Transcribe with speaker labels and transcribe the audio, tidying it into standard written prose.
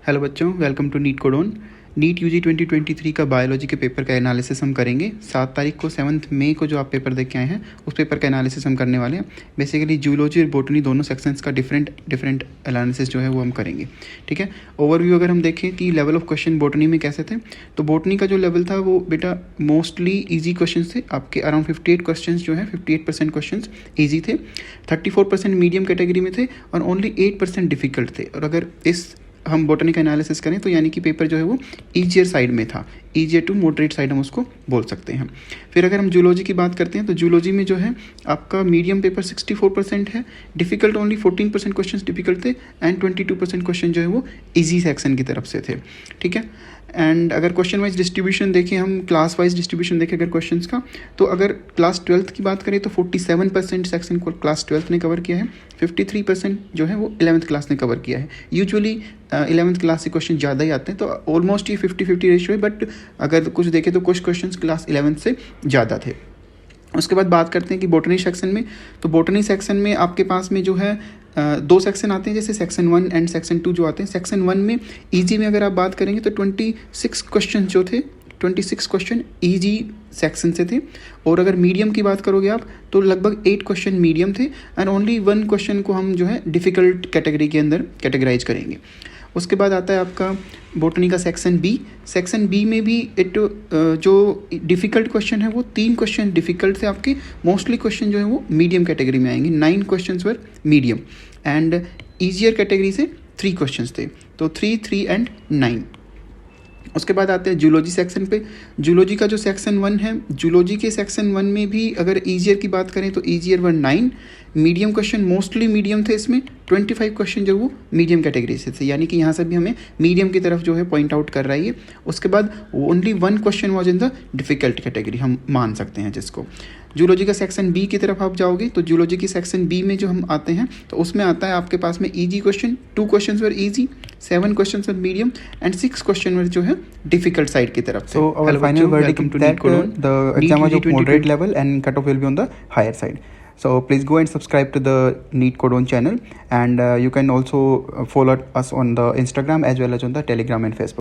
Speaker 1: Hello बच्चों, welcome to NEET codon. NEET UG 2023 का biology के पेपर का एनालिसिस हम करेंगे 7 तारीख को। 7 मई को जो आप पेपर देख के आए हैं उस पेपर का एनालिसिस हम करने वाले हैं। बेसिकली जूलॉजी और बोटनी दोनों सेक्शंस का डिफरेंट एनालिसिस जो है वो हम करेंगे। ठीक है, ओवरव्यू अगर हम देखें कि लेवल ऑफ क्वेश्चन बोटनी में कैसे थे, तो बोटनी का जो लेवल था वो बेटा मोस्टली ईजी क्वेश्चन थे। आपके अराउंड 58 क्वेश्चन जो है 58% क्वेश्चन ईजी थे, 34% मीडियम कैटेगरी में थे और ओनली 8% डिफिकल्ट थे। और अगर इस हम बोटनी का एनालिसिस करें तो यानी कि पेपर जो है वो ईजियर साइड में था, ईजियर टू मॉडरेट साइड हम उसको बोल सकते हैं। फिर अगर हम जूलॉजी की बात करते हैं तो जूलॉजी में जो है आपका मीडियम पेपर 64% है, डिफिकल्ट ओनली 14% क्वेश्चन डिफिकल्ट थे एंड 22% क्वेश्चन जो है वो ईजी सेक्शन की तरफ से थे। ठीक है, एंड अगर क्वेश्चन वाइज डिस्ट्रीब्यूशन देखें, हम क्लास वाइज डिस्ट्रीब्यूशन देखें अगर क्वेश्चंस का, तो अगर क्लास 12th की बात करें तो 47% सेक्शन को क्लास 12th ने कवर किया है, 53% जो है वो 11th क्लास ने कवर किया है। यूजुअली 11th क्लास से क्वेश्चन ज़्यादा ही आते हैं, तो ऑलमोस्ट ये 50-50 रेशियो है, बट अगर कुछ देखें तो कुछ क्वेश्चन क्लास 11th से ज़्यादा थे। उसके बाद बात करते हैं कि बोटनी सेक्शन में, तो बोटनी सेक्शन में आपके पास में जो है दो सेक्शन आते हैं, जैसे सेक्शन 1 एंड सेक्शन 2 जो आते हैं। सेक्शन 1 में ईजी में अगर आप बात करेंगे तो 26 क्वेश्चन जो थे, 26 क्वेश्चन ईजी सेक्शन से थे। और अगर मीडियम की बात करोगे आप तो लगभग 8 क्वेश्चन मीडियम थे एंड ओनली 1 क्वेश्चन को हम जो है डिफ़िकल्ट कैटेगरी के अंदर कैटेगराइज करेंगे। उसके बाद आता है आपका बोटनी का सेक्शन बी। सेक्शन बी में भी जो डिफ़िकल्ट क्वेश्चन है वो 3 क्वेश्चन डिफ़िकल्ट थे आपके, मोस्टली क्वेश्चन जो है वो मीडियम कैटेगरी में आएंगे। 9 question were medium and easier category से 3 क्वेश्चन थे, तो 3, 3 एंड 9। उसके बाद आते हैं जूलॉजी सेक्शन पे। जूलॉजी का जो सेक्शन 1 है, जूलॉजी के सेक्शन 1 में भी अगर ईजियर की बात करें तो ईजियर वर 9, मीडियम क्वेश्चन मोस्टली मीडियम थे, इसमें 25 क्वेश्चन जो वो मीडियम कैटेगरी से थे, यानी कि यहाँ से भी हमें मीडियम की तरफ जो है पॉइंट आउट कर रहा है ये। उसके बाद only 1 question was in the difficult category, हम मान सकते हैं जिसको। जूलॉजी का सेक्शन बी की तरफ आप जाओगे तो जूलॉजी की सेक्शन बी में जो हम आते हैं तो उसमें आता है आपके पास में easy question, 2 question were easy, 7 question were medium and 6 question were जो है डिफिकल्ट साइड की तरफ से।
Speaker 2: So our final verdict is that the exam was of moderate level and cutoff will be on the higher side. So please go and subscribe to the Neat Codon channel, and you can also follow us on the Instagram as well as on the Telegram and Facebook.